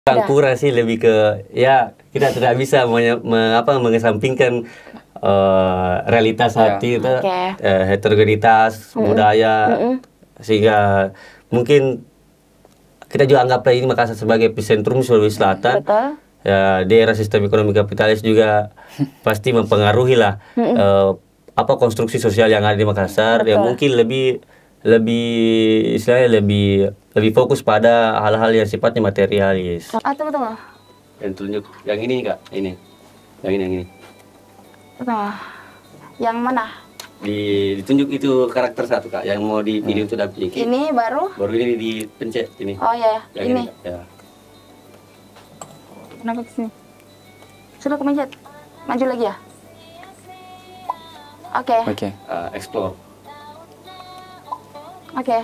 Kurang sih, lebih ke ya kita tidak bisa mengesampingkan realitas hati itu, heterogenitas budaya, sehingga mungkin kita juga anggaplah ini Makassar sebagai epicentrum Sulawesi Selatan. Betul. Ya, di era sistem ekonomi kapitalis juga pasti mempengaruhi lah konstruksi sosial yang ada di Makassar. Betul. Yang mungkin lebih fokus pada hal-hal yang sifatnya materialis. Tunggu. Yang tunjuk yang ini Kak, ini. Yang ini. Yang mana? Ditunjuk itu karakter satu Kak, yang mau dipilih untuk dapat Ini baru ini dipencet ini. Oh ya, yang ini. Ya. Kenapa kesini? Sudah kemencet. Maju lagi ya. Oke. Explore. Oke.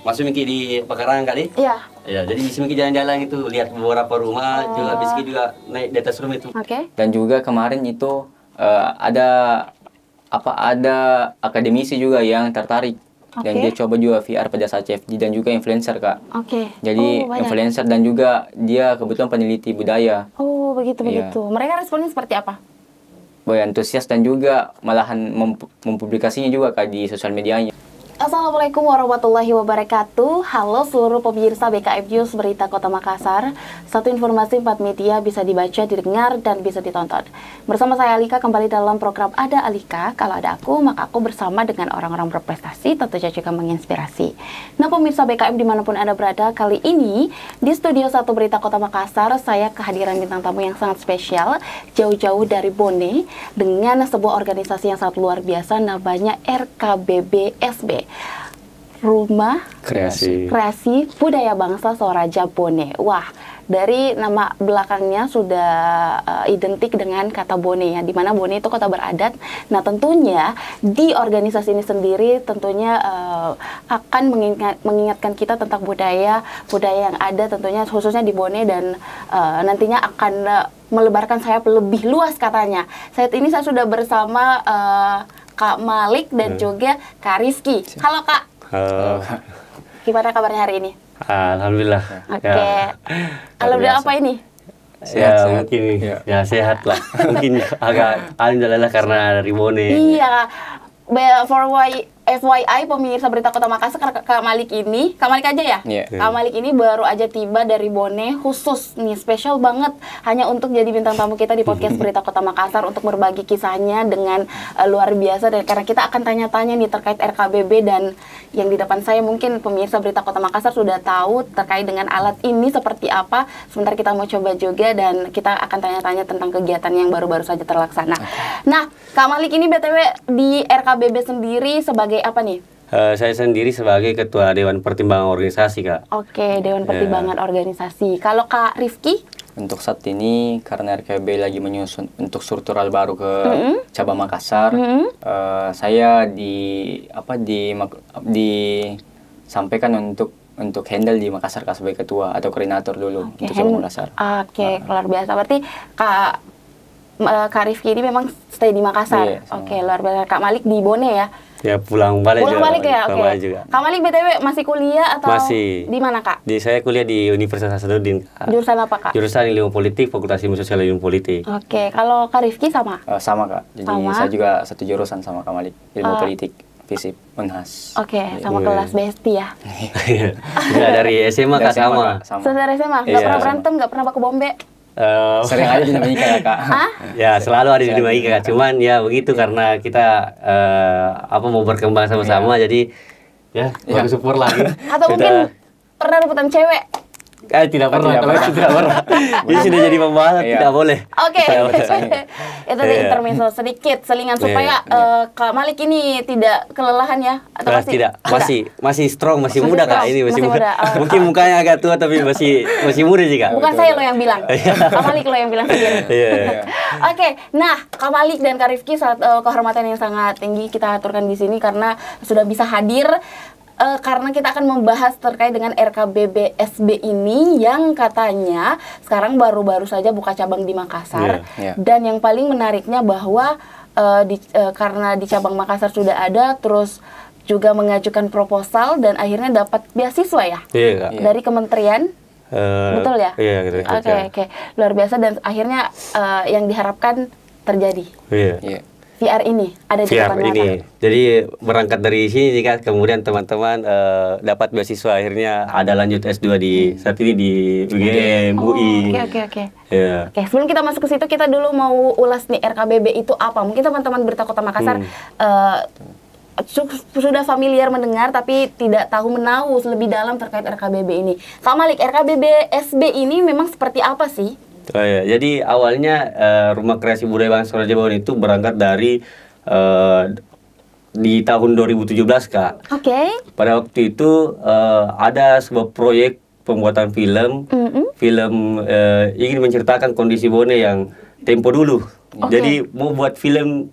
Masuk Miki di pekarangan kali? Iya. Ya, jadi bisa Miki jalan-jalan itu, lihat beberapa rumah, juga bisa juga naik di atas rumah itu. Oke. Dan juga kemarin itu ada akademisi juga yang tertarik. Dan dia coba juga VR pada saat CFD, dan juga influencer Kak. Oke. Jadi influencer dan juga dia kebetulan peneliti budaya. Oh, begitu. Mereka responnya seperti apa? Antusias dan juga malahan mempublikasinya juga Kak di sosial medianya. Assalamualaikum warahmatullahi wabarakatuh. Halo seluruh pemirsa BKF News Berita Kota Makassar. Satu informasi 4 media bisa dibaca, didengar, dan bisa ditonton. Bersama saya Alika kembali dalam program Ada Alika. Kalau ada aku, maka aku bersama dengan orang-orang berprestasi, tentunya juga menginspirasi. Nah pemirsa BKF dimanapun Anda berada, kali ini di Studio 1 Berita Kota Makassar, saya kehadiran bintang tamu yang sangat spesial, jauh-jauh dari Bone, dengan sebuah organisasi yang sangat luar biasa, namanya RKBB-SB. Rumah Kreasi Budaya Bangsa Soraja Bone. Wah, dari nama belakangnya sudah identik dengan kata Bone ya, dimana Bone itu kota beradat. Nah tentunya di organisasi ini sendiri tentunya akan mengingatkan kita tentang budaya yang ada tentunya khususnya di Bone, dan nantinya akan melebarkan sayap lebih luas katanya. Saat ini saya sudah bersama Kak Malik dan juga Kak Rizky. Halo Kak. Halo. Gimana kabarnya hari ini? Alhamdulillah. Oke. Alhamdulillah apa ini? Sehat. Mungkin ya sehat lah. Mungkin agak alhamdulillah karena dari Bone. Iya. FYI pemirsa Berita Kota Makassar, Kak Malik aja ya? Kak Malik ini baru aja tiba dari Bone, khusus nih, spesial banget hanya untuk jadi bintang tamu kita di podcast Berita Kota Makassar untuk berbagi kisahnya dengan luar biasa. Dan karena kita akan tanya-tanya nih terkait RKBB, dan yang di depan saya mungkin pemirsa Berita Kota Makassar sudah tahu terkait dengan alat ini seperti apa. Sebentar kita mau coba juga, dan kita akan tanya-tanya tentang kegiatan yang baru-baru saja terlaksana. Nah, Kak Malik ini BTW di RKBB sendiri sebagai apa nih? Saya sendiri sebagai Ketua Dewan Pertimbangan Organisasi, Kak. Oke, Dewan Pertimbangan Organisasi. Kalau Kak Rifki? Untuk saat ini, karena RKB lagi menyusun untuk struktural baru ke cabang Makassar, saya disampaikan untuk handle di Makassar Kak, sebagai ketua atau koordinator dulu untuk cabang Makassar. Oke, luar biasa. Berarti Kak Rifki ini memang stay di Makassar. Oke, luar biasa. Kak Malik di Bone ya? Ya, pulang balik ya. Oke. Kak Malik BTW masih kuliah atau di mana Kak? Saya kuliah di Universitas Hasanuddin. Jurusan apa Kak? Jurusan Ilmu Politik, Fakultas Ilmu Sosial dan Ilmu Politik. Oke, kalau Kak Rifki sama? Sama Kak. Jadi saya juga satu jurusan sama Kak Malik, Ilmu Politik, FISIP, Unhas. Oke, sama kelas besti ya? Iya, dari SMA Kak sama. Saudara SMA? Nggak pernah berantem, nggak pernah baku bombe? Sering aja dinamika ya Kak. Ya selalu ada dinamika Kak. Cuman ya begitu, karena kita mau berkembang sama-sama, jadi ya baru support lagi. Atau mungkin pernah rebutan cewek? Tidak pernah. Ini sudah jadi pembahasan, tidak boleh. Oke. Itu intermezzo sedikit, selingan supaya Kak Malik ini tidak kelelahan ya? Atau tidak, masih strong, masih muda Kak. Ini masih muda. Mungkin mukanya agak tua tapi masih muda sih Kak. Bukan saya lo yang bilang, Kak Malik lo yang bilang sendiri. Oke, nah Kak Malik dan Kak Rifki, saat kehormatan yang sangat tinggi kita aturkan di sini karena sudah bisa hadir. Karena kita akan membahas terkait dengan RKBB-SB ini yang katanya sekarang baru-baru saja buka cabang di Makassar. Dan yang paling menariknya bahwa karena di cabang Makassar sudah ada, terus juga mengajukan proposal dan akhirnya dapat beasiswa ya dari Kementerian Betul ya? Iya, gitu. Oke. Luar biasa dan akhirnya yang diharapkan terjadi. Iya. VR ini ada di VR Kota ini. Jadi berangkat dari sini kan, kemudian teman-teman dapat beasiswa, akhirnya ada lanjut S2 di saat ini di UGM, UI. Oke. Yeah. Oke, sebelum kita masuk ke situ, kita dulu mau ulas nih RKBB itu apa. Mungkin teman-teman Berita Kota Makassar sudah familiar mendengar tapi tidak tahu menahu lebih dalam terkait RKBB ini. Kak Malik, RKBB SB ini memang seperti apa sih? Oh ya, jadi awalnya Rumah Kreasi Budaya Bangsa Raja Bone itu berangkat dari di tahun 2017, Kak. Oke. Pada waktu itu ada sebuah proyek pembuatan film, ingin menceritakan kondisi Bone yang tempo dulu. Jadi mau buat film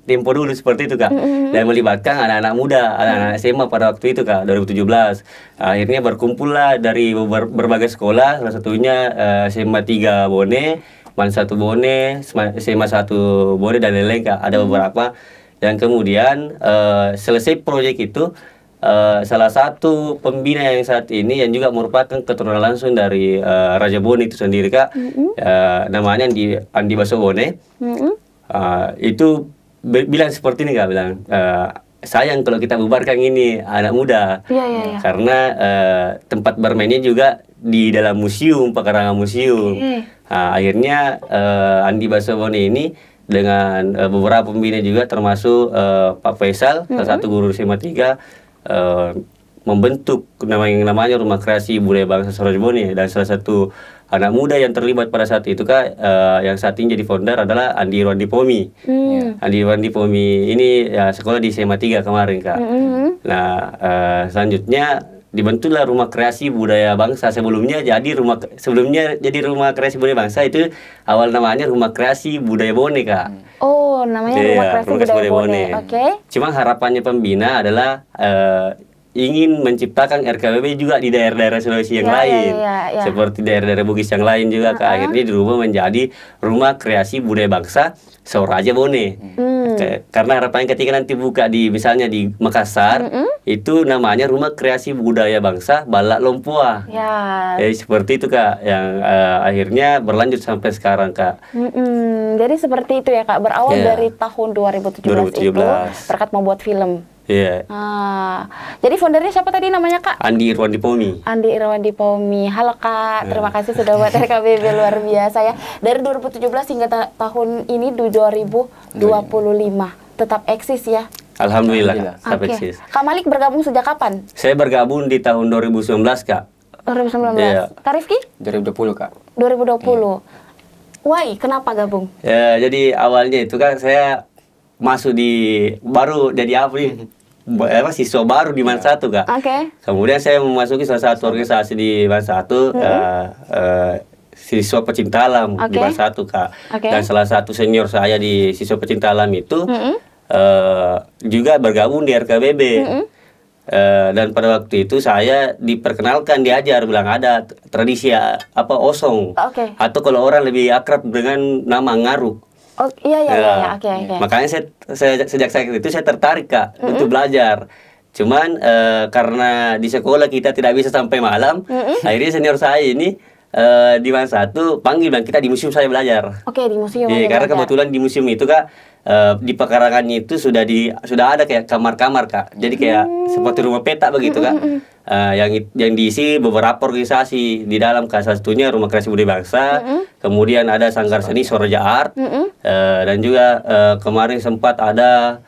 tempo dulu seperti itu, Kak. Dan melibatkan anak-anak muda, anak-anak SMA pada waktu itu, Kak, 2017. Akhirnya berkumpullah dari berbagai sekolah, salah satunya SMA 3 Bone, MAN 1 Bone, SMA 1 Bone dan lain-lain, Kak. Ada beberapa. Dan kemudian selesai proyek itu, salah satu pembina yang saat ini yang juga merupakan keturunan langsung dari Raja Bone itu sendiri, Kak. Namanya Andi Baso Bone. Itu bilang seperti ini, Kak, bilang sayang kalau kita bubarkan ini anak muda. Karena tempat bermainnya juga di dalam museum, pekarangan museum. Akhirnya Andi Baso Bone ini dengan beberapa pembina juga termasuk Pak Faisal, salah satu guru SMA 3, membentuk namanya Rumah Kreasi Budaya Bangsa Raja Bone. Dan salah satu anak muda yang terlibat pada saat itu, Kak, yang saat ini jadi founder adalah Andi Irwandi Pomi. Andi Irwandi Pomi ini ya, sekolah di SMA 3 kemarin, Kak. Nah, selanjutnya dibentuklah Rumah Kreasi Budaya Bangsa. Sebelumnya jadi Rumah Kreasi Budaya Bangsa itu awal namanya Rumah Kreasi Budaya Bone, Kak. Oh, namanya Rumah Kreasi Budaya Bone. Oke. Cuma harapannya pembina adalah ingin menciptakan RKBB juga di daerah-daerah Sulawesi yang lain, seperti daerah-daerah Bugis yang lain juga, Kak. Akhirnya dirubah menjadi Rumah Kreasi Budaya Bangsa Raja Bone. Karena harapannya ketika nanti buka misalnya di Makassar, itu namanya Rumah Kreasi Budaya Bangsa Balak Lompoa. Seperti itu, Kak, yang akhirnya berlanjut sampai sekarang, Kak. Jadi seperti itu ya, Kak, berawal dari tahun 2017 itu berkat membuat film. Jadi foundernya siapa tadi namanya, Kak? Andi Irwandi Pomi. Andi Irwandi Pomi. Halo, Kak, terima kasih sudah buat RKBB luar biasa ya. Dari 2017 hingga tahun ini 2025 tetap eksis ya. Alhamdulillah, tetap eksis. Kak Malik bergabung sejak kapan? Saya bergabung di tahun 2019, Kak. 2019. Kak Rifki? 2020, Kak. 2020. Why? Kenapa gabung? Jadi awalnya itu kan saya masuk baru jadi siswa baru di MAN 1, Kak. Kemudian saya memasuki salah satu organisasi di MAN 1, siswa pecinta alam di MAN 1, Kak. Dan salah satu senior saya di siswa pecinta alam itu juga bergabung di RKBB. Dan pada waktu itu saya diperkenalkan, diajar, bilang ada tradisi osong. Atau kalau orang lebih akrab dengan nama ngaru. Oke. Makanya saya sejak saat itu saya tertarik, Kak, untuk belajar. Cuman karena di sekolah kita tidak bisa sampai malam, akhirnya senior saya ini di MAN 1 panggil, bilang kita di museum saya belajar. Di museum. Karena kebetulan di museum itu, Kak, di pekarangannya itu sudah ada kayak kamar-kamar, Kak. Jadi kayak seperti rumah peta begitu, Kak. Yang diisi beberapa organisasi di dalam, Kak. Salah satunya Rumah Kreasi Budaya Bangsa, kemudian ada Sanggar Seni Soraja Art, dan juga kemarin sempat ada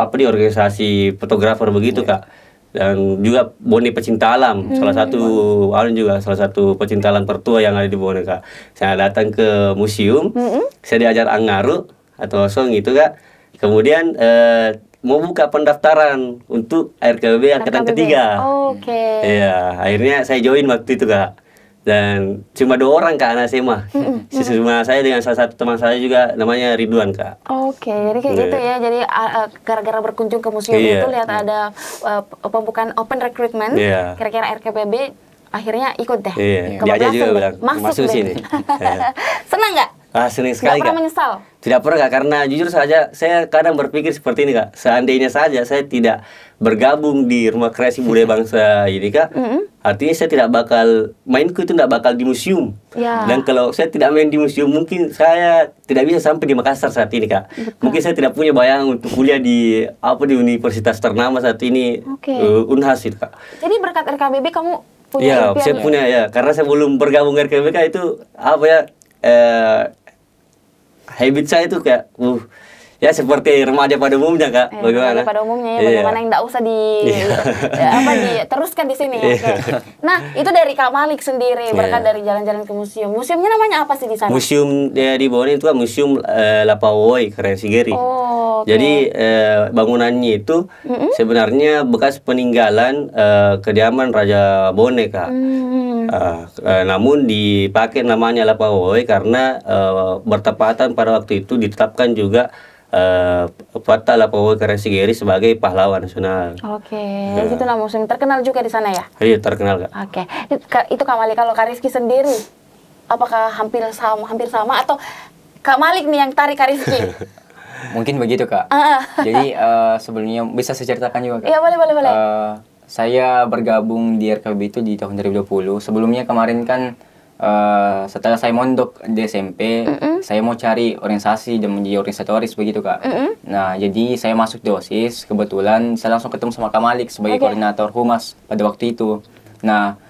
organisasi fotografer begitu, Kak. Dan juga Bone Pecinta Alam, salah satu pecinta alam tertua yang ada di Bone, Kak. Saya datang ke museum, saya diajar Angaru atau Osong itu, Kak. Kemudian mau buka pendaftaran untuk RKBB angkatan ketiga. Akhirnya saya join waktu itu, Kak. Dan cuma 2 orang, Kak, anak SMA. Cuma saya dengan salah satu teman saya juga namanya Ridwan, Kak. Jadi kayak gitu ya. Jadi gara-gara berkunjung ke museum itu lihat ada pembukaan open recruitment, kira-kira RKBB, akhirnya ikut deh. Dia aja juga bilang masuk sini. Senang nggak? Sering sekali, Nggak pernah Kak. menyesal? Tidak pernah, Kak, karena jujur saja saya kadang berpikir seperti ini, Kak. Seandainya saja saya tidak bergabung di Rumah Kreasi Budaya Bangsa ini, Kak, artinya saya tidak bakal, mainku itu tidak bakal di museum. Ya. Dan kalau saya tidak main di museum, mungkin saya tidak bisa sampai di Makassar saat ini, Kak. Mungkin saya tidak punya bayangan untuk kuliah di universitas ternama saat ini, Unhas itu, Kak. Jadi berkat RKBB kamu punya Ya, impian saya punya ya, karena saya belum bergabung RKBK itu habit saya itu kayak ya seperti remaja pada umumnya, Kak. Bagaimana? Pada umumnya ya, bagaimana yang tidak usah diteruskan di sini ya. Oke. Nah, itu dari Kak Malik sendiri berkat dari jalan-jalan ke museum. Museumnya namanya apa sih di sana? Museum di bawah itu kan Museum Lapawoi Karensigeri. Oh, okay. Jadi bangunannya itu sebenarnya bekas peninggalan kediaman Raja Bone, Kak. Namun dipakai namanya Lapawoi karena bertepatan pada waktu itu ditetapkan juga Fata Lapawoi Karensigeri sebagai pahlawan nasional. Oke, itulah museum terkenal juga di sana ya? Iya, terkenal, Kak. Oke, itu Kak Malik. Kalau Kak Rizky sendiri, apakah hampir sama atau Kak Malik nih yang tarik Kak Rizky? Mungkin begitu, Kak. Jadi sebelumnya bisa saya ceritakan juga, Kak. Iya, boleh. Saya bergabung di RKB itu di tahun 2020. Sebelumnya kemarin kan setelah saya mondok di SMP, saya mau cari organisasi dan menjadi organisatoris begitu, Kak. Nah, jadi saya masuk di OSIS. Kebetulan saya langsung ketemu sama Kak Malik sebagai koordinator humas pada waktu itu. Nah,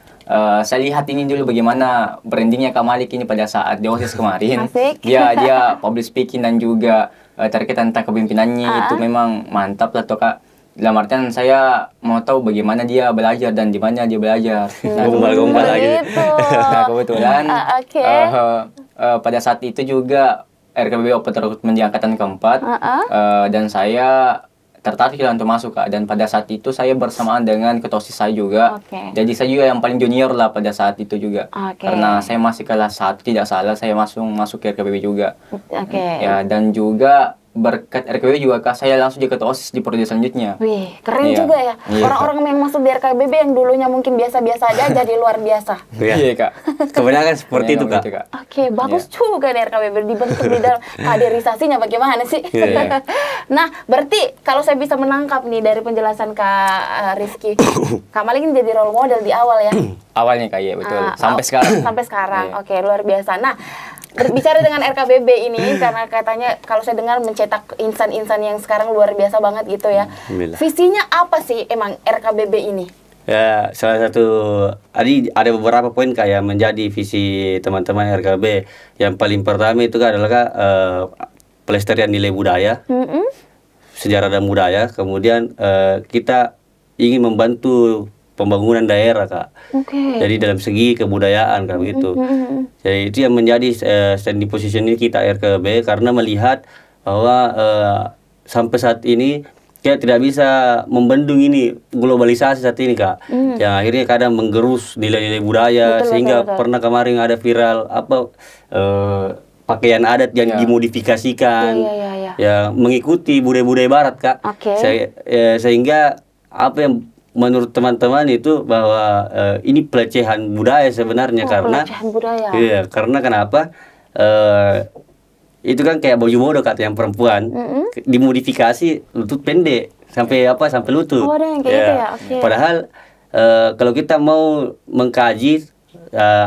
saya lihat ini dulu bagaimana brandingnya Kak Malik ini pada saat di OSIS kemarin. Dia public speaking dan juga terkait tentang kepemimpinannya itu memang mantap lah, toh, Kak. Dalam artian saya mau tahu bagaimana dia belajar dan di mana dia belajar. Gombal lagi. Nah, kebetulan pada saat itu juga RKBB Open Rekrutmen di angkatan keempat dan saya tertarik untuk masuk, Kak. Dan pada saat itu saya bersamaan dengan ketua OSIS saya juga. Jadi saya juga yang paling junior lah pada saat itu juga. Karena saya masih kelas 1 tidak salah, saya masuk ke RKBB juga. Ya, dan juga berkat RKBB juga, Kak, saya langsung jadi ketua OSIS di periode selanjutnya. Wih, keren juga ya. Orang-orang yang masuk di RKBB yang dulunya mungkin biasa-biasa aja jadi luar biasa. Iya, Kak. Kebanyakan seperti itu, Kak. Oke, bagus juga di RKBB dibentuk di dalam kaderisasinya bagaimana sih? Nah, berarti kalau saya bisa menangkap nih dari penjelasan Kak Rizky, Kak Malik ini jadi role model di awal ya? Awalnya, Kak, iya betul. Sampai sekarang. Sampai sekarang. Oke, luar biasa. Nah, berbicara dengan RKBB ini, karena katanya kalau saya dengar mencetak insan-insan yang sekarang luar biasa banget gitu ya. Visinya apa sih emang RKBB ini? Ya, salah satu ada beberapa poin kayak menjadi visi teman-teman RKB. Yang paling pertama itu adalah pelestarian nilai budaya, sejarah dan budaya. Kemudian kita ingin membantu pembangunan daerah, Kak. Jadi dalam segi kebudayaan, Kak, begitu. Jadi itu yang menjadi standing position kita RKB, karena melihat bahwa sampai saat ini kita tidak bisa membendung ini globalisasi saat ini, Kak. Yang akhirnya kadang menggerus nilai-nilai budaya, sehingga pernah kemarin ada viral pakaian adat yang dimodifikasikan, ya mengikuti budaya-budaya Barat, Kak. Sehingga apa yang menurut teman-teman itu bahwa ini pelecehan budaya sebenarnya, karena pelecehan budaya. Iya, karena kenapa? Itu kan kayak baju bodoh, Kak, yang perempuan dimodifikasi lutut pendek sampai sampai lutut. Ada yang kayak gitu ya. Padahal kalau kita mau mengkaji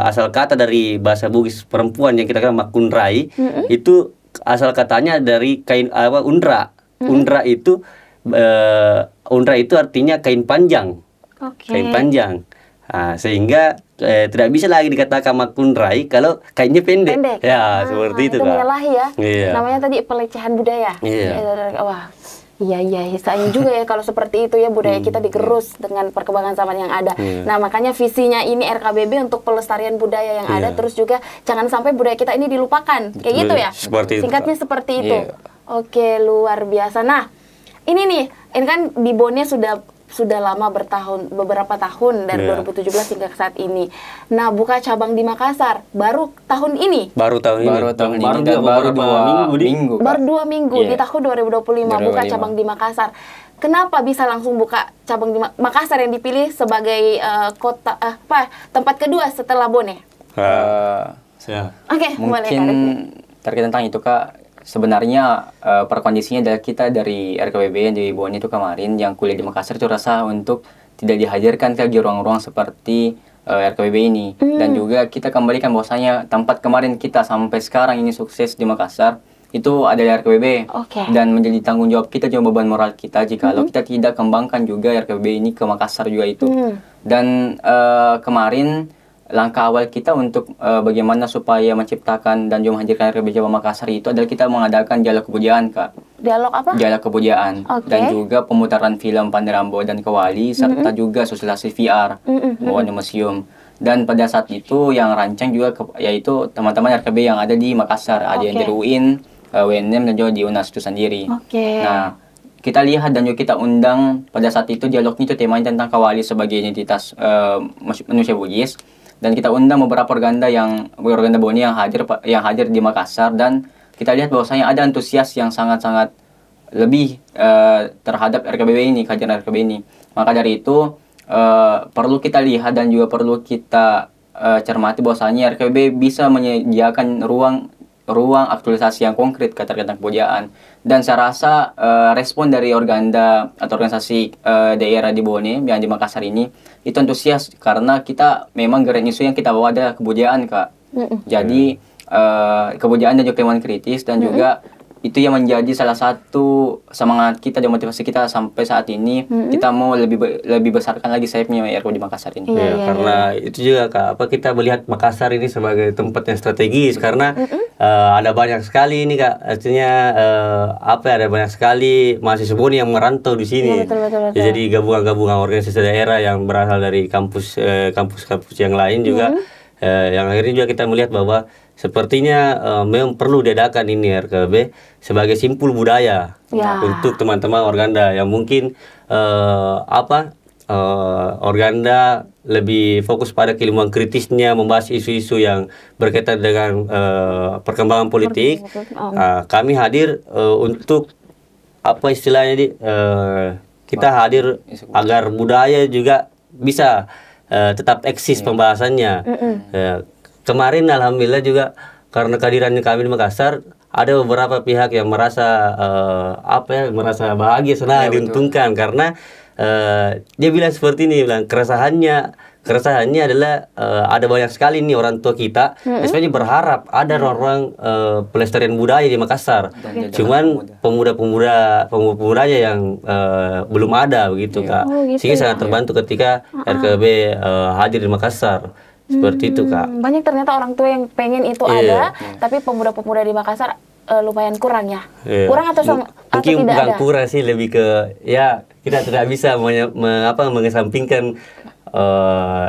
asal kata dari bahasa Bugis perempuan yang kita kenal makunrai, itu asal katanya dari kain undra. Undra itu artinya kain panjang. Kain panjang. Sehingga tidak bisa lagi dikatakan makunrai kalau kainnya pendek. Ya, seperti itu, Kak. Menyalahi ya. Namanya tadi pelecehan budaya. Wah. Iya, sayang juga ya kalau seperti itu ya, budaya kita digerus dengan perkembangan zaman yang ada. Nah, makanya visinya ini RKBB untuk pelestarian budaya yang ada, terus juga jangan sampai budaya kita ini dilupakan. Kayak gitu ya? Singkatnya seperti itu. Oke, luar biasa. Nah, ini kan di Bone sudah lama beberapa tahun dari 2017 hingga saat ini. Nah, buka cabang di Makassar baru tahun ini. Baru 2 minggu. Baru 2 minggu di tahun 2025 buka cabang di Makassar. Kenapa bisa langsung buka cabang di Makassar yang dipilih sebagai tempat kedua setelah Bone? Mungkin terkait tentang itu Kak, sebenarnya perkondisinya adalah kita dari RKBB yang di Bone itu kemarin yang kuliah di Makassar itu rasa untuk tidak dihadirkan ke ruang-ruang seperti RKBB ini. Dan juga kita kembalikan bahwasanya tempat kemarin kita sampai sekarang ini sukses di Makassar itu adalah RKBB. Dan menjadi tanggung jawab kita juga beban moral kita jika kita tidak kembangkan juga RKBB ini ke Makassar juga itu. Dan kemarin langkah awal kita untuk bagaimana supaya menciptakan dan juga menghadirkan RKBB Jawa Makassar itu adalah kita mengadakan dialog kebudayaan Kak. Dialog apa? Dialog kebudayaan. Dan juga pemutaran film Panderambo dan Kewali serta juga sosialisasi VR di museum. Dan pada saat itu yang rancang juga yaitu teman-teman RKB yang ada di Makassar, ada yang di UIN, UNM dan juga di UNAS itu sendiri. Nah, kita lihat dan juga kita undang pada saat itu dialognya itu temanya tentang Kewali sebagai identitas manusia Bugis. Dan kita undang beberapa organda Bone yang hadir di Makassar, dan kita lihat bahwasanya ada antusias yang sangat-sangat lebih terhadap RKBB ini, kehadiran RKBB ini. Maka dari itu perlu kita lihat dan juga perlu kita cermati bahwasanya RKBB bisa menyediakan ruang aktualisasi yang konkret terkait tentang kebudayaan. Dan saya rasa respon dari organda atau organisasi daerah di Bone yang di Makassar ini itu antusias karena kita memang grand isu yang kita bawa adalah kebudayaan Kak. Jadi kebudayaan dan juga keilmuan kritis dan juga itu yang menjadi salah satu semangat kita dan motivasi kita sampai saat ini. Kita mau lebih besarkan lagi sayapnya RKB di Makassar ini. Karena itu juga Kak, kita melihat Makassar ini sebagai tempat yang strategis karena ada banyak sekali ini Kak, artinya ada banyak sekali mahasiswa Bone yang merantau di sini. Betul. Jadi gabungan-gabungan organisasi daerah yang berasal dari kampus yang lain juga, yang akhirnya juga kita melihat bahwa sepertinya memang perlu diadakan ini RKB sebagai simpul budaya untuk teman-teman organda yang mungkin organda lebih fokus pada keilmuan kritisnya, membahas isu-isu yang berkaitan dengan perkembangan politik. Kami hadir untuk istilahnya kita hadir agar budaya juga bisa tetap eksis pembahasannya. Kemarin alhamdulillah juga karena kehadiran kami di Makassar, ada beberapa pihak yang merasa merasa bahagia, senang, diuntungkan karena dia bilang seperti ini, bilang keresahannya adalah ada banyak sekali nih orang tua kita, sebenarnya berharap ada ruang pelestarian budaya di Makassar. Cuman pemuda-pemudanya yang belum ada begitu Kak. Sehingga sangat terbantu ketika RKB hadir di Makassar. Seperti itu Kak. Banyak ternyata orang tua yang pengen itu ada, tapi pemuda-pemuda di Makassar lumayan kurang ya. Kurang atau mungkin tidak bukan ada? kurang sih, lebih ke kita tidak bisa mengesampingkan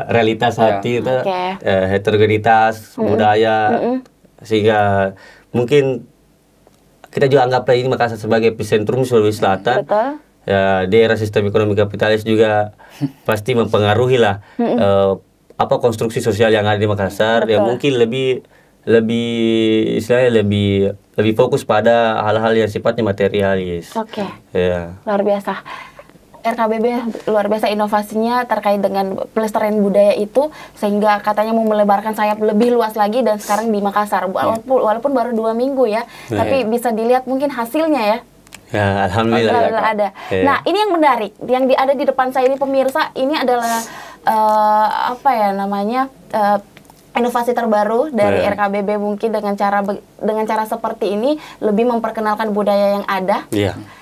realitas hati itu, heterogenitas budaya, sehingga mungkin kita juga anggap ini Makassar sebagai epicentrum Sulawesi Selatan. Daerah sistem ekonomi kapitalis juga pasti mempengaruhi lah konstruksi sosial yang ada di Makassar. Yang mungkin lebih fokus pada hal-hal yang sifatnya materialis. Luar biasa. RKBB luar biasa inovasinya terkait dengan pelestarian budaya itu, sehingga katanya mau melebarkan sayap lebih luas lagi, dan sekarang di Makassar walaupun baru 2 minggu ya, tapi bisa dilihat mungkin hasilnya ya. Alhamdulillah ada. Nah, ini yang menarik, yang ada di depan saya ini pemirsa, ini adalah inovasi terbaru dari RKBB, mungkin dengan cara seperti ini lebih memperkenalkan budaya yang ada.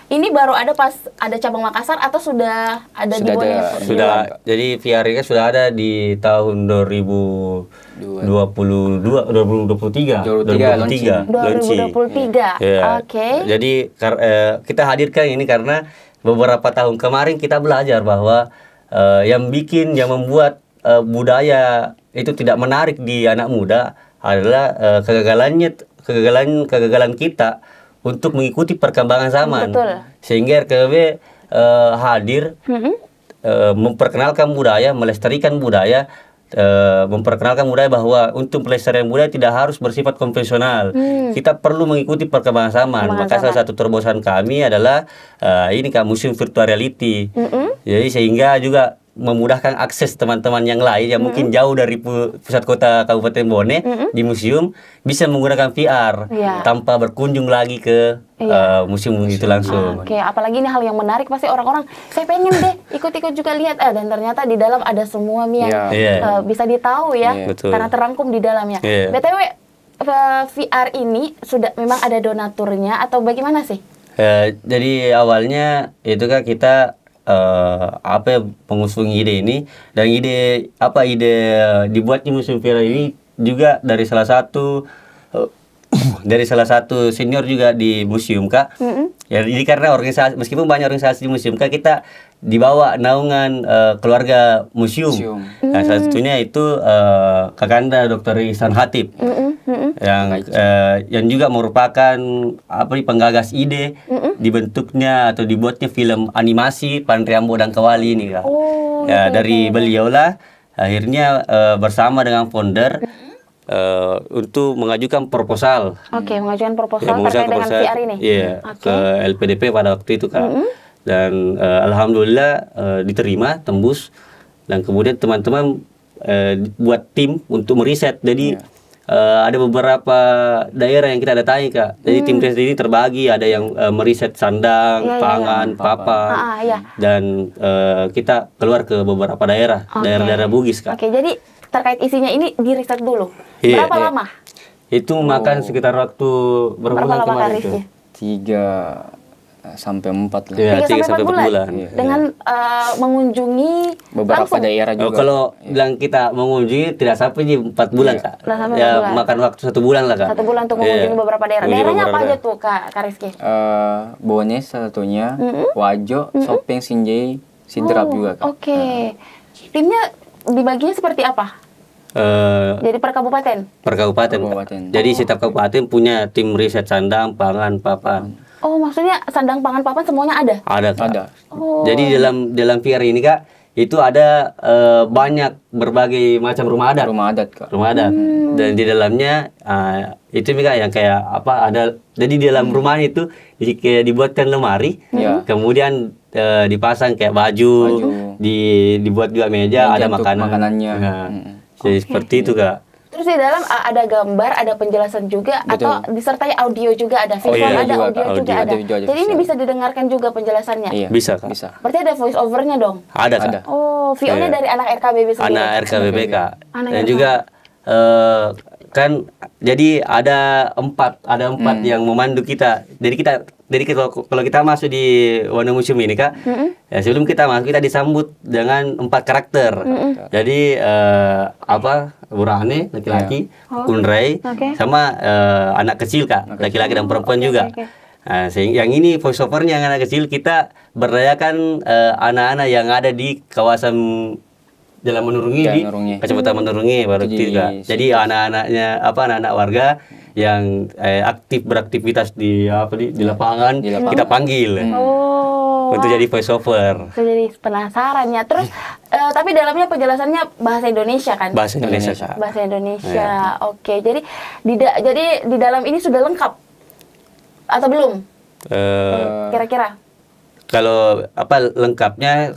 Ini baru ada pas ada cabang Makassar atau sudah ada di Bone? Sudah. Jadi VR ini sudah ada di tahun 2023. Jadi kita hadirkan ini karena beberapa tahun kemarin kita belajar bahwa yang membuat budaya itu tidak menarik di anak muda adalah kegagalan kita untuk mengikuti perkembangan zaman. Sehingga RKBB hadir memperkenalkan budaya, melestarikan budaya, memperkenalkan budaya bahwa untuk pelestarian budaya tidak harus bersifat konvensional. Kita perlu mengikuti perkembangan zaman. Maka salah satu terobosan kami adalah ini Museum Virtual Reality. Jadi sehingga juga memudahkan akses teman-teman yang lain yang mungkin jauh dari pusat kota Kabupaten Bone di museum bisa menggunakan VR tanpa berkunjung lagi ke museum itu langsung. Oke, apalagi ini hal yang menarik, pasti orang-orang saya pengen deh ikut-ikut juga lihat, dan ternyata di dalam ada semua yang bisa ditahu ya, karena terangkum di dalamnya. BTW, VR ini sudah memang ada donaturnya atau bagaimana sih? Jadi awalnya itu kan kita pengusung ide ini, dan ide dibuatnya museum VR ini juga dari salah satu senior juga di museum Kak. Ya, jadi karena organisasi, meskipun banyak organisasi di museum Kak, kita dibawa naungan keluarga museum. Nah, salah satunya itu Kakanda Dr. Ihsan Hatib yang juga merupakan penggagas ide dibentuknya atau dibuatnya film animasi Pandri Ambo dan Kawali ini Kak. Dari beliaulah akhirnya bersama dengan founder untuk mengajukan proposal. Mengajukan proposal terkait dengan VR ini. Ke LPDP pada waktu itu Kak. Dan alhamdulillah diterima, tembus. Dan kemudian teman-teman buat tim untuk meriset. Jadi ada beberapa daerah yang kita datangi Kak. Jadi tim riset ini terbagi, ada yang meriset sandang, pangan, papan. Dan kita keluar ke beberapa daerah Bugis Kak. Jadi terkait isinya ini diriset dulu. Berapa lama? Itu makan sekitar waktu berapa bulan kemarin itu? 3 sampai 4 lah. 3 sampai 4 bulan. Dengan mengunjungi beberapa daerah juga. Kalau bilang kita mengunjungi tidak sampai 4 bulan Kak. Makan waktu 1 bulan lah Kak. 1 bulan untuk mengunjungi beberapa daerah. Daerahnya apa aja tuh Kak Rizky? Bone satunya, Wajo, Sopeng, Sinjai, Sidrap juga Kak. Timnya dibaginya seperti apa? Jadi per kabupaten? Per kabupaten. Jadi setiap kabupaten punya tim riset sandang, pangan, papan. Maksudnya sandang, pangan, papan semuanya ada? Ada Kak. Jadi dalam VR ini Kak, itu ada banyak berbagai macam rumah adat Kak. Dan di dalamnya itu Kak yang kayak ada. Jadi di dalam rumah itu dibuatkan lemari, kemudian dipasang kayak baju, dibuat juga meja, ada makanannya. Jadi seperti itu Kak. Terus di dalam ada gambar, ada penjelasan juga, atau disertai audio juga ada, visual audio juga ada. Jadi ini bisa didengarkan juga penjelasannya. Bisa Kak. Berarti ada voice overnya dong? Ada Kak. VO-nya dari anak RKBB sendiri. Anak RKBB Kak. Dan juga kan jadi ada 4 yang memandu kita. Jadi kalau kita masuk di Wano Museum ini Kak, sebelum kita masuk kita disambut dengan 4 karakter. Jadi Burhane laki-laki, Kunrai, sama anak kecil Kak, laki-laki dan perempuan juga. Nah, yang ini voice overnya yang anak kecil, kita berdayakan anak-anak yang ada di kawasan Jalan Menurungi di Kecamatan Menurungi baru juga. Jadi anak-anak warga yang beraktivitas di lapangan, kita panggil untuk jadi voice over. Jadi penasaran ya. Terus tapi dalamnya penjelasannya bahasa Indonesia kan? Bahasa Indonesia Kak. Bahasa Indonesia. Jadi di dalam ini sudah lengkap atau belum? Kira-kira? Kalau lengkapnya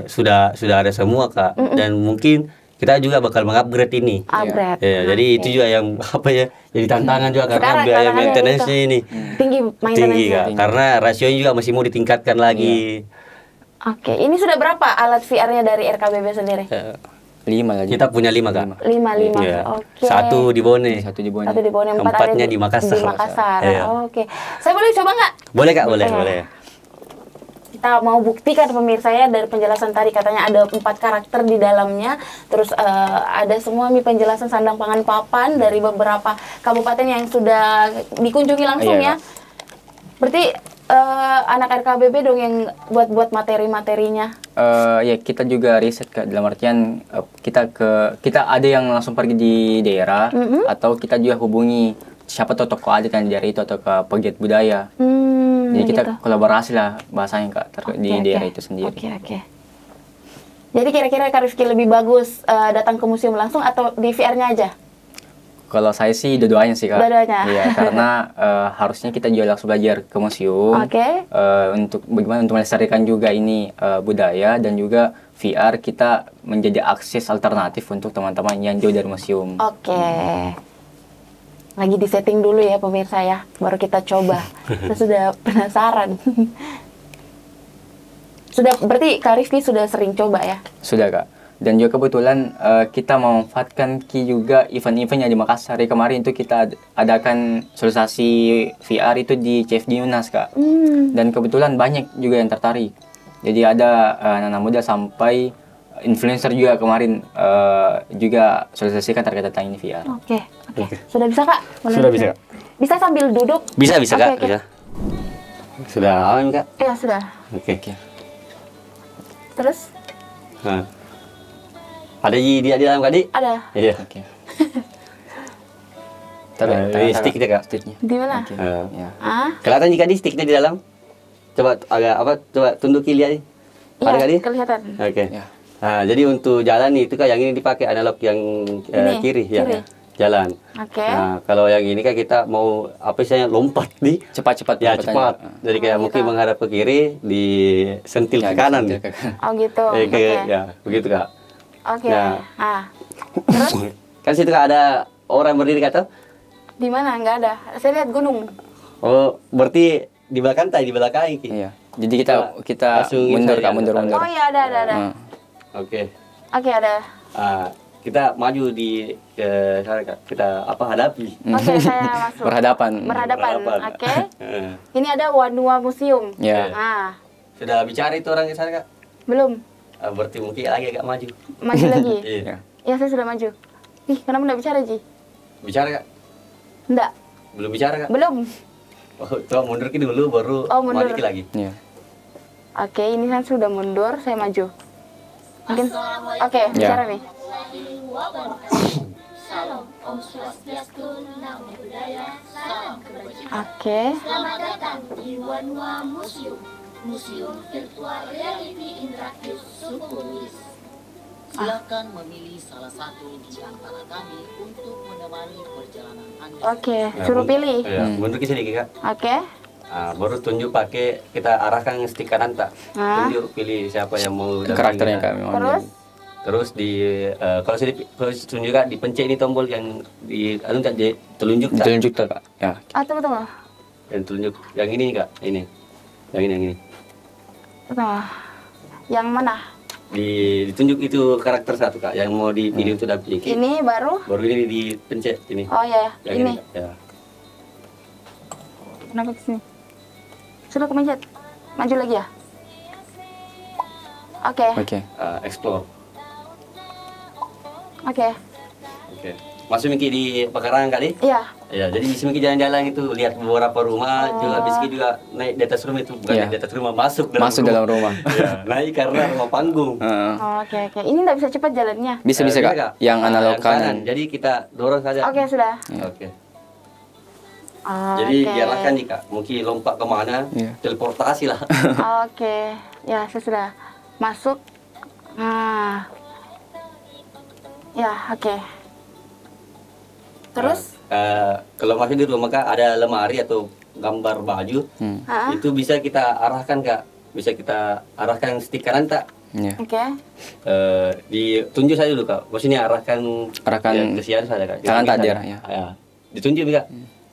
sudah ada semua Kak. Dan mungkin kita juga bakal mengupgrade ini. Jadi itu juga yang jadi tantangan juga karena biaya maintenance ini tinggi Kak. Karena rasionya juga masih mau ditingkatkan lagi. Ini sudah berapa alat VR-nya dari RKBB sendiri? 5 lagi. Kita punya 5 Kak. 5. 1 di Bone. 1 di Bone. 4-nya di Makassar. Saya boleh coba nggak? Boleh Kak, boleh. Kita mau buktikan pemirsa ya, dari penjelasan tadi katanya ada 4 karakter di dalamnya. Terus ada semua penjelasan sandang pangan papan dari beberapa kabupaten yang sudah dikunjungi langsung ya. Berarti anak RKBB dong yang buat materi-materinya. Kita juga riset Kak, dalam artian kita ada yang langsung pergi di daerah, atau kita juga hubungi siapa tahu tokoh adat yang di daerah itu atau ke pegiat budaya. Jadi kita kolaborasi lah bahasanya Kak di daerah itu sendiri. Jadi kira-kira Kak Rizky lebih bagus datang ke museum langsung atau di VR-nya aja? Kalau saya sih dua-duanya sih Kak. Dua-duanya. Iya, karena harusnya kita juga langsung belajar ke museum. Oke. Untuk bagaimana untuk melestarikan juga ini budaya, dan juga VR kita menjadi akses alternatif untuk teman-teman yang jauh dari museum. Oke. Lagi di setting dulu ya pemirsa ya, baru kita coba. Saya sudah penasaran. Sudah, berarti Kak Rifki sudah sering coba ya? Sudah Kak. Dan juga kebetulan kita memanfaatkan juga event-event yang di Makassar. Kemarin itu kita adakan sosialisasi VR itu di CFD Unas Kak. Dan kebetulan banyak juga yang tertarik. Jadi ada anak-anak muda sampai influencer juga kemarin juga sosialisasikan terkait tentang ini VR. Oke. Sudah bisa Kak? Sudah bisa Kak. Bisa sambil duduk? Bisa Kak. Oke. Bisa. Sudah aman Kak? Iya sudah. Oke. Terus? Nah. Ada dia di dalam Kak Di? Ada. Iya. Oke. Ini sticknya Kak. Sticknya. Di mana? Oke. Ya. Kelihatan jika di sticknya di dalam? Coba agak coba tunduki lihat nih. Ada Kak Di? Iya, kelihatan. Oke. Ya. Nah, jadi untuk jalan nih itu Kak, yang ini dipakai analog yang kiri ya. kiri. Jalan. Oke. Nah, kalau yang ini kan kita mau apa istilahnya lompat nih. Cepat-cepat. Ya, cepat. Jadi kayak mungkin menghadap ke kiri, disentil ke kanan nih. Oh gitu. Ya, begitu Kak. Oke. Nah. Terus? Kan situ Kak ada orang berdiri kata? Di mana? Nggak ada. Saya lihat gunung. Oh, berarti di belakang tadi, di belakang ini. Iya. Jadi kita mundur Kak, mundur. Oh iya, ada. Oke. Oke, ada. Kita maju di kita hadapi. Oke, saya masuk. Berhadapan. Oke. Ini ada Wanua Museum. Ya. Sudah bicara itu orang ke sana Kak? Belum. Berarti mungkin lagi agak maju. Maju lagi? Iya. Ya, saya sudah maju. Ih, kenapa nggak bicara, Ji? Bicara Kak? Enggak. Belum bicara Kak? Belum. Oh, coba mundur ke dulu baru mundur. maju lagi. Iya. Oke, ini kan sudah mundur, saya maju. Mungkin. Oke, bicara nih. Salam Om Swastiastu, Namo Buddhaya, salam kebajikan. Oke. Selamat datang di Wanua Museum, Museum Virtual Reality Interaktif Suku Buddhis. Silakan memilih salah satu di antara kami untuk menemani perjalanan Anda. Oke, suruh pilih. Ya, mundur ke sini Kak. Oke. Baru tunjuk pakai kita arahkan stick kanan tak. Tunjuk pilih siapa yang mau Karakternya Kak memang. Terus kalau saya tunjuk Kak, dipencet ini tombol yang di telunjuk tak? Telunjuk tak Kak? Ya. Tunggu. Yang telunjuk yang ini Kak, ini. Yang ini. Tunggu. Yang mana? Ditunjuk itu karakter satu Kak, yang mau dipilih untuk dampingi. Ini baru? Baru ini dipencet ini. Oh iya, yang ini. Ya. Kenapa ke sini? Sudah kemencet. Maju lagi ya? Oke. Explore. Oke. Masuk Miki di pekarangan kali? Iya. Ya, jadi bisa Miki jalan-jalan itu lihat beberapa rumah, juga bisa juga naik di atas rumah itu, bukan di atas rumah, masuk dalam rumah. Ya, naik karena rumah panggung. Oke. Ini nggak bisa cepat jalannya. Bisa Kak. Yang analog kanan. Jadi kita dorong saja. Oke, sudah. Oke. Jadi diarahkan nih Kak, mungkin lompat kemana, teleportasi lah. Oke, ya saya sudah masuk. Ya, oke. Terus? Kalau masih di rumah Kak, ada lemari atau gambar baju, itu bisa kita arahkan Kak, bisa kita arahkan stick kanan tak? Oke. Ditunjuk saja dulu Kak, maksudnya arahkan ke siang saja Kak. Tangan tak dia ya. Ditunjuk Kak.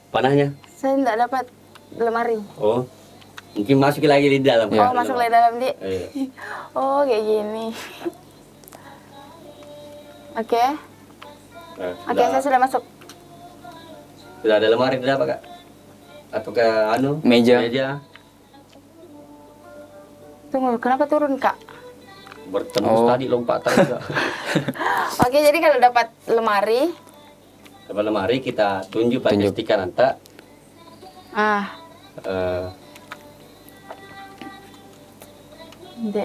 Panahnya? Saya tidak dapat lemari. Oh, mungkin masuk lagi di dalam. Oh, masuk lagi dalam di. Iya. Oh, kayak gini. Oke. Oke, saya sudah masuk. Sudah ada lemari di dalam Kak? Atau ke meja? Tunggu, kenapa turun Kak? Bertembus tadi lompat tadi Kak. Oke, jadi kalau dapat lemari, kita tunjuk pakai stick kanan tak?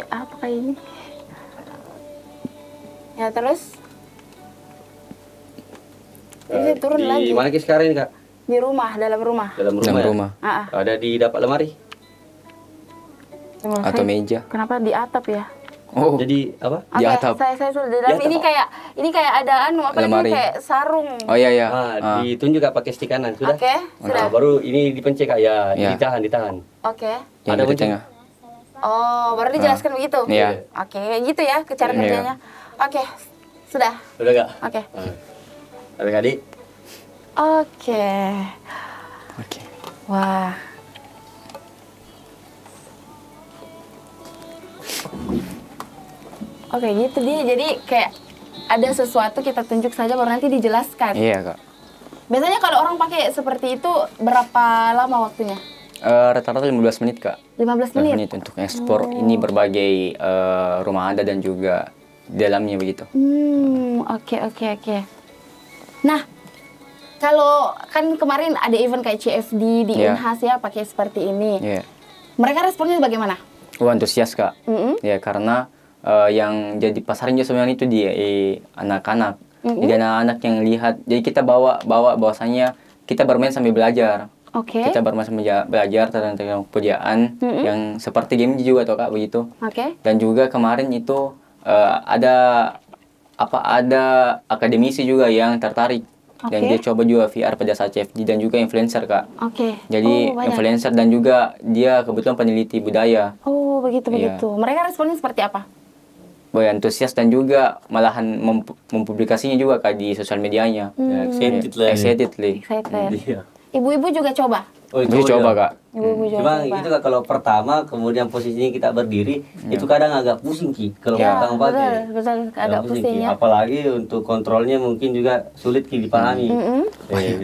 Apa kayak ini? Ya terus? Ini turun lagi. Di mana sekarang ini Kak? Di rumah, dalam rumah. Dalam rumah. Ada di dapat lemari? Atau meja? Kenapa di atap ya? Oh. Jadi apa? Oke, Di atap. saya sudah dalam. Ini kayak ada anu apa namanya, kayak sarung. Oh iya iya. Ditunjuk Kak pakai stick kanan sudah. Oke, sudah. Baru ini dipencet Kak ya, Ya. ditahan. Oke. Yang Ada di tengah. Oh, baru dijelaskan begitu? Iya. Oke, kayak gitu ya cara kerjanya. Oke, sudah. Sudah Kak? Oke. Adik-adik. Oke. Oke. Wah. Oke, gitu dia. Jadi kayak ada sesuatu kita tunjuk saja baru nanti dijelaskan. Iya Kak. Biasanya kalau orang pakai seperti itu berapa lama waktunya? Rata-rata 15 menit Kak. 15 menit? menit untuk ekspor ini berbagai rumah adat dan juga di dalamnya begitu. Oke. Nah, kalau kan kemarin ada event kayak CFD di Unhas ya pakai seperti ini. Iya. Mereka responnya bagaimana? Antusias Kak. Ya karena yang jadi pasarnya sebenarnya itu di anak-anak. Jadi anak-anak yang lihat. Jadi kita bawa bahwasanya kita bermain sambil belajar. Oke. Kita bermain sambil belajar tentang kebudayaan yang seperti game juga toh Kak begitu. Oke. Dan juga kemarin itu ada akademisi juga yang tertarik dan dia coba juga VR pada saat CFD dan juga influencer Kak. Oke. Jadi influencer dan juga dia kebetulan peneliti budaya. Oh, begitu. Mereka responnya seperti apa? Antusias dan juga malahan mempublikasinya juga Kak di sosial medianya. Excited. Iya. Ibu-ibu juga coba? Itu coba Kak. Ibu-ibu juga Cuma coba. itu Kak kalau pertama kemudian posisinya kita berdiri itu kadang agak pusing Ki kalau Ya, pertama pakai. betul, agak pusing Ki. ya. Apalagi untuk kontrolnya mungkin juga sulit Ki dipahami.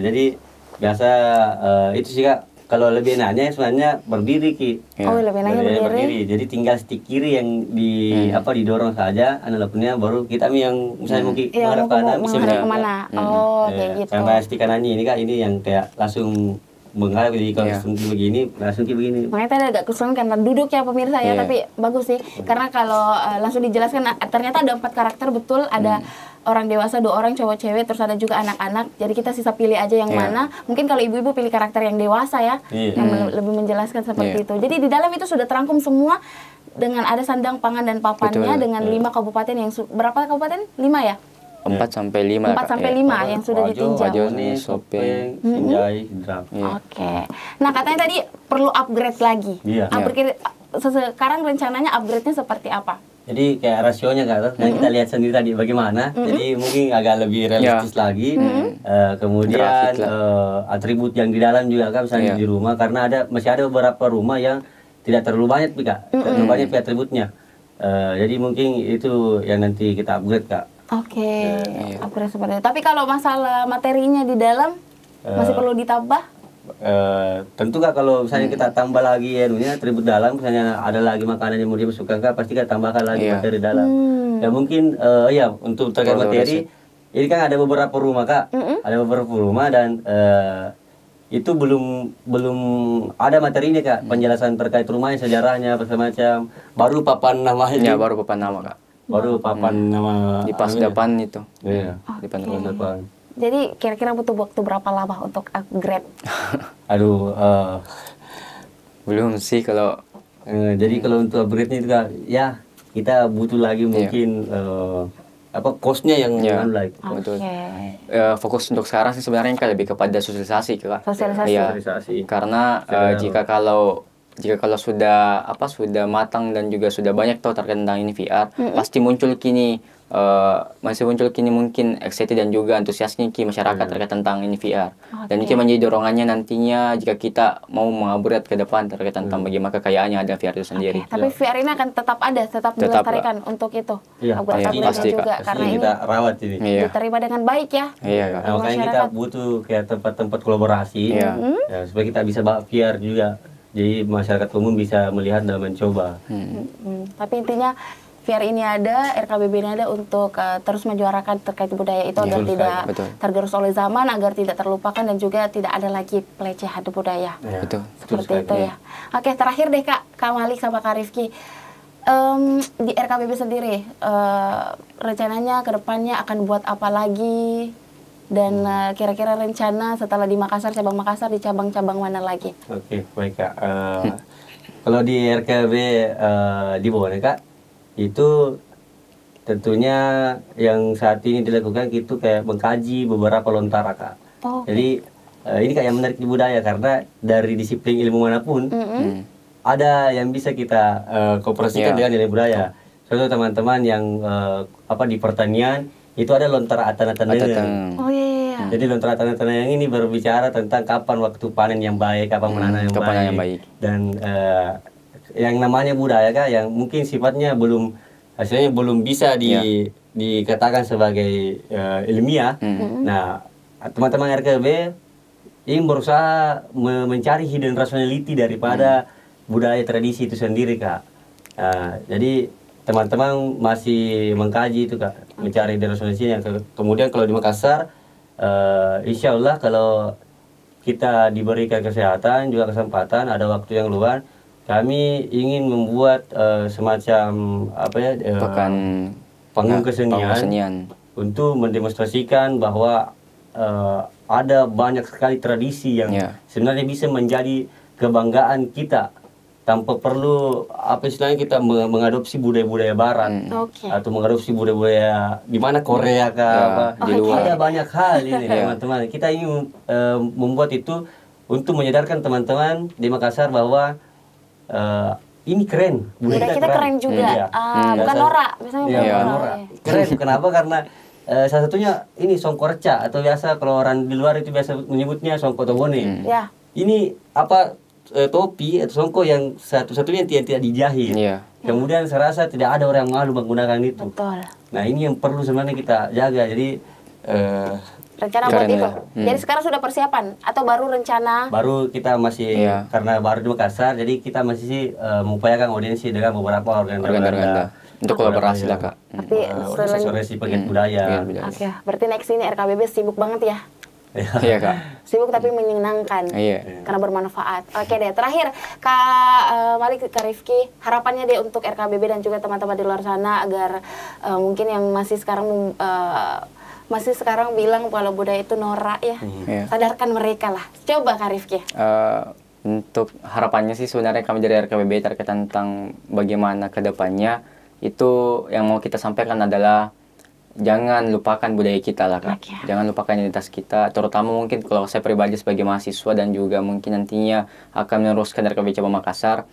Jadi biasa itu sih Kak. Kalau lebih enaknya sebenarnya berdiri Ki. Oh, lebih enaknya berdiri. Jadi tinggal stick kiri yang didorong saja analognya baru kita yang misalnya mungkin menghadap kanan bisa menghadap kemana? Oh, kayak gitu. Karena stick kanannya ini Kak ini yang kayak langsung menghadap jadi kalau begini langsung kayak begini. Makanya tadi agak kesulitan karena duduk ya pemirsa ya, tapi bagus sih. Karena kalau langsung dijelaskan ternyata ada 4 karakter betul, ada orang dewasa, 2 orang cowok cewek, terus ada juga anak-anak. Jadi kita sisa pilih aja yang mana. Mungkin kalau ibu-ibu pilih karakter yang dewasa ya, yang lebih menjelaskan seperti itu. Jadi di dalam itu sudah terangkum semua dengan ada sandang, pangan dan papannya dengan 5 kabupaten yang berapa kabupaten? 5 ya? 4 sampai 5 4 sampai 5 yang sudah ditinjau. Wajone, Sopeng, Sinjai, Indra. Oke. Nah, katanya tadi perlu upgrade lagi. Iya. Sekarang rencananya upgrade-nya seperti apa? Jadi kayak rasionya Kak, dan kita lihat sendiri tadi bagaimana. Jadi mungkin agak lebih realistis lagi. Kemudian atribut yang di dalam juga Kak, misalnya di rumah karena masih ada beberapa rumah yang tidak terlalu banyak Kak, terlalu banyak atributnya. Jadi mungkin itu yang nanti kita upgrade Kak. Oke, upgrade seperti itu. Tapi kalau masalah materinya di dalam masih perlu ditambah? Tentu Kak kalau misalnya kita tambah lagi atribut dalam, misalnya ada lagi makanan yang mau dia masukkan Kak, pasti kita tambahkan lagi materi dalam. Ya mungkin untuk terkait materi, ini kan ada beberapa rumah Kak, ada beberapa rumah dan itu belum ada materinya Kak, penjelasan terkait rumahnya, sejarahnya, macam. Baru papan namanya. Ya, baru papan nama Kak. Baru papan nama. Di pas depan itu. Iya. Di depan. Jadi kira-kira butuh waktu berapa lama untuk upgrade? Aduh, belum sih kalau. Jadi kalau untuk upgrade-nya itu Kak, ya kita butuh lagi mungkin cost-nya yang like. Betul. Fokus untuk sekarang sih sebenarnya kan lebih kepada sosialisasi Kak. Sosialisasi. Karena jika kalau sudah matang dan juga sudah banyak tahu terkait tentang ini VR, pasti masih muncul kini mungkin excited dan juga antusiasnya masyarakat terkait tentang ini VR. Dan itu menjadi dorongannya nantinya jika kita mau mengupgrade ke depan terkait tentang bagaimana kekayaannya ada VR itu sendiri. Tapi VR ini akan tetap dilestarikan untuk itu. Pasti juga Kak. karena ini kita rawat ini. Diterima dengan baik ya. Iya Kak. Makanya kita butuh kayak tempat-tempat kolaborasi supaya kita bisa bawa VR juga. Jadi masyarakat umum bisa melihat dan mencoba. Tapi intinya VR ini ada, RKBB ini ada untuk terus menyuarakan terkait budaya itu agar tidak tergerus oleh zaman, agar tidak terlupakan dan juga tidak ada lagi pelecehan budaya. Seperti itu ya. Oke, terakhir deh Kak Malik sama Kak Rifki. Di RKBB sendiri, rencananya ke depannya akan buat apa lagi? Dan kira-kira rencana setelah di Makassar, cabang Makassar, di cabang-cabang mana lagi? Oke, baik Kak. Kalau di RKB di bawah Kak, itu tentunya yang saat ini dilakukan itu kayak mengkaji beberapa lontara Kak. Jadi ini kayak menarik di budaya karena dari disiplin ilmu manapun ada yang bisa kita kooperasikan dengan nilai budaya. Contoh teman-teman yang di pertanian itu ada lontara Atana-Tanengen. Oh iya. Jadi lontara Atana-Tanengen ini berbicara tentang kapan waktu panen yang baik, kapan menanam yang baik. Dan yang namanya budaya Kak yang mungkin sifatnya hasilnya belum bisa dikatakan sebagai ilmiah. Nah, teman-teman RKB ingin berusaha mencari hidden rationality daripada budaya tradisi itu sendiri Kak. Jadi teman-teman masih mengkaji itu Kak, mencari hidden rationality yang kemudian kalau di Makassar, insya Allah kalau kita diberikan kesehatan juga kesempatan, ada waktu yang luang, kami ingin membuat semacam panggung kesenian untuk mendemonstrasikan bahwa ada banyak sekali tradisi yang sebenarnya bisa menjadi kebanggaan kita tanpa perlu istilahnya kita mengadopsi budaya-budaya barat atau mengadopsi budaya-budaya di mana Korea di luar. Ada banyak hal ini teman-teman. Kita ingin membuat itu untuk menyadarkan teman-teman di Makassar bahwa ini keren, budaya kita keren juga. Bukan norak, misalnya bukan norak. Keren, kenapa? Karena salah satunya ini songkorca atau biasa kalau orang di luar itu biasa menyebutnya songko tobone. Ini topi atau songko yang satu-satunya yang tidak dijahit. Kemudian saya rasa tidak ada orang malu menggunakan itu. Betul. Nah ini yang perlu sebenarnya kita jaga. Jadi rencana buat itu. Jadi sekarang sudah persiapan atau baru rencana? Baru kita masih karena baru di Makassar, jadi kita masih mengupayakan audiensi dengan beberapa organ-organ untuk kolaborasi lah Kak. Tapi organisasi pegiat budaya. Oke, berarti next ini RKBB sibuk banget ya? Iya Kak. Sibuk tapi menyenangkan. Karena bermanfaat. Oke deh, terakhir Kak Malik, Kak Rifki, harapannya deh untuk RKBB dan juga teman-teman di luar sana agar mungkin yang masih sekarang bilang kalau budaya itu norak ya. Sadarkan mereka lah. Coba Kak Rifki. Untuk harapannya sih sebenarnya kami dari RKBB terkait tentang bagaimana ke depannya, itu yang mau kita sampaikan adalah jangan lupakan budaya kita lah Kak. Jangan lupakan identitas kita, terutama mungkin kalau saya pribadi sebagai mahasiswa dan juga mungkin nantinya akan meneruskan RKBB Cabang Makassar,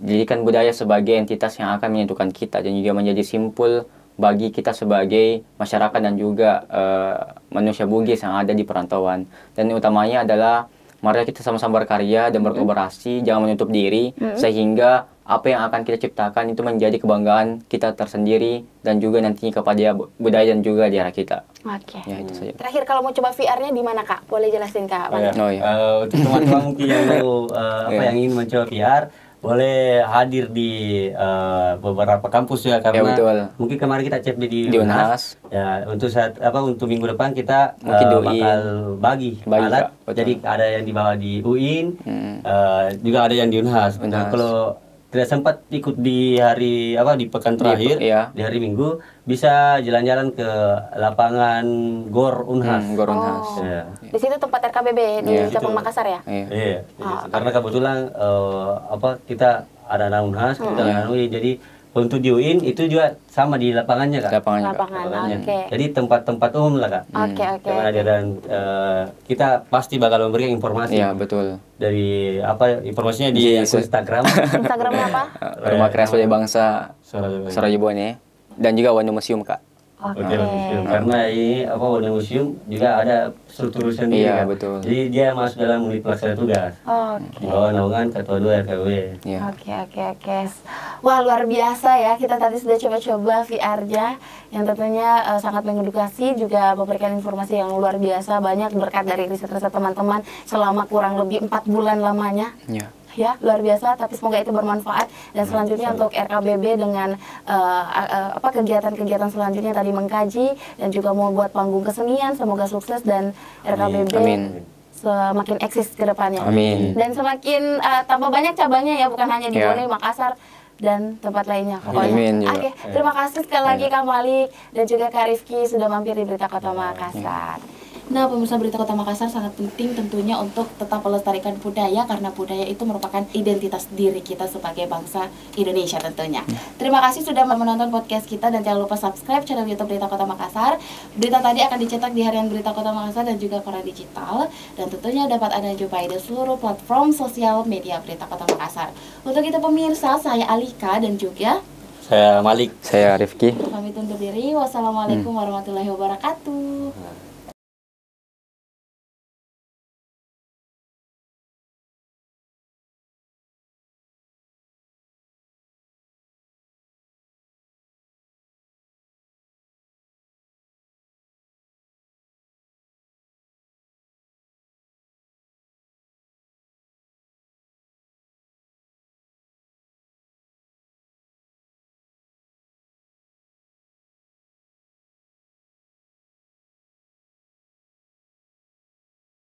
jadikan budaya sebagai entitas yang akan menyatukan kita dan juga menjadi simpul bagi kita sebagai masyarakat dan juga manusia Bugis yang ada di perantauan. Dan utamanya adalah mari kita sama-sama berkarya dan berkolaborasi, jangan menutup diri, sehingga apa yang akan kita ciptakan itu menjadi kebanggaan kita tersendiri dan juga nantinya kepada budaya dan juga daerah kita. Ya, itu saja. Terakhir, kalau mau coba VR-nya di mana Kak? Boleh jelasin Kak? Untuk teman-teman mungkin yang yang ingin mencoba VR, boleh hadir di beberapa kampus ya, karena mungkin kemarin kita cek di UNHAS. Ya, untuk minggu depan kita bakal bagi alat. Jadi ada yang dibawa di UIN, juga ada yang di UNHAS. Nah, kalau tidak sempat ikut di hari di pekan terakhir, di hari Minggu, bisa jalan-jalan ke lapangan GOR UNHAS. GOR UNHAS. Di situ tempat RKBB di Cabang Makassar ya? Iya. Karena kebetulan kita ada anak UNHAS, kita ada UI, jadi untuk di UIN itu juga sama di lapangannya Kak. Lapangan. Jadi tempat-tempat umum lah Kak. Dan kita pasti bakal memberikan informasi. Iya, betul. Dari informasinya di Instagram. Instagramnya apa? Rumah Kreasi Bangsa Sorajebone dan juga Wanda Museum Kak. Karena ini Wanda Museum juga ada struktur sendiri. Iya, betul. Jadi dia masuk dalam unit pelaksana tugas. Di bawah naungan Ketua 2 RKBB. Oke. Wah, luar biasa ya. Kita tadi sudah coba-coba VR-nya yang tentunya sangat mengedukasi, juga memberikan informasi yang luar biasa, banyak berkat dari riset-riset teman-teman selama kurang lebih 4 bulan lamanya. Ya, luar biasa, tapi semoga itu bermanfaat. Dan selanjutnya untuk RKBB dengan kegiatan-kegiatan selanjutnya tadi mengkaji dan juga mau buat panggung kesenian, semoga sukses dan RKBB semakin eksis ke depannya. Dan semakin tambah banyak cabangnya ya, bukan hanya di Bone, Makassar dan tempat lainnya pokoknya. Terima kasih sekali lagi Kak Malik dan juga Kak Rifki sudah mampir di Berita Kota Makassar. Nah, pemirsa Berita Kota Makassar sangat penting tentunya untuk tetap melestarikan budaya, karena budaya itu merupakan identitas diri kita sebagai bangsa Indonesia tentunya. Terima kasih sudah menonton podcast kita dan jangan lupa subscribe channel YouTube Berita Kota Makassar. Berita tadi akan dicetak di harian Berita Kota Makassar dan juga koran digital, dan tentunya dapat Anda jumpai di seluruh platform sosial media Berita Kota Makassar. Untuk itu pemirsa, saya Alika dan juga Saya Malik. Saya Rifki. pamit undur diri. Wassalamualaikum warahmatullahi wabarakatuh.